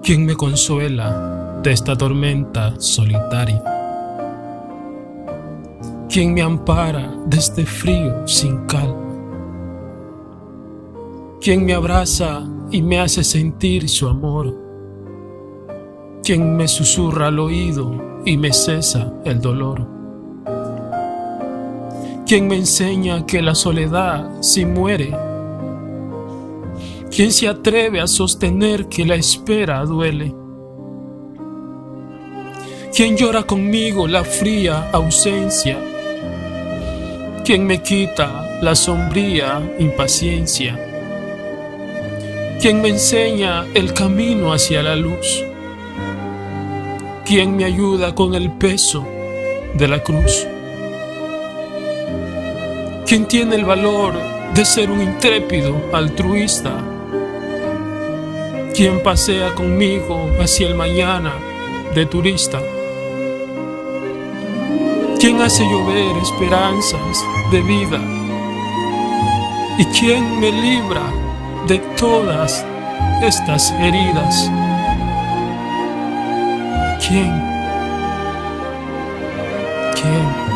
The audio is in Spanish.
¿Quién me consuela de esta tormenta solitaria? ¿Quién me ampara de este frío sin calma? ¿Quién me abraza y me hace sentir su amor? ¿Quién me susurra al oído y me cesa el dolor? ¿Quién me enseña que la soledad sí muere? ¿Quién se atreve a sostener que la espera duele? ¿Quién llora conmigo la fría ausencia? ¿Quién me quita la sombría impaciencia? ¿Quién me enseña el camino hacia la luz? ¿Quién me ayuda con el peso de la cruz? ¿Quién tiene el valor de ser un intrépido altruista? ¿Quién pasea conmigo hacia el mañana de turista? ¿Quién hace llover esperanzas de vida? ¿Y quién me libra de todas estas heridas? ¿Quién? ¿Quién?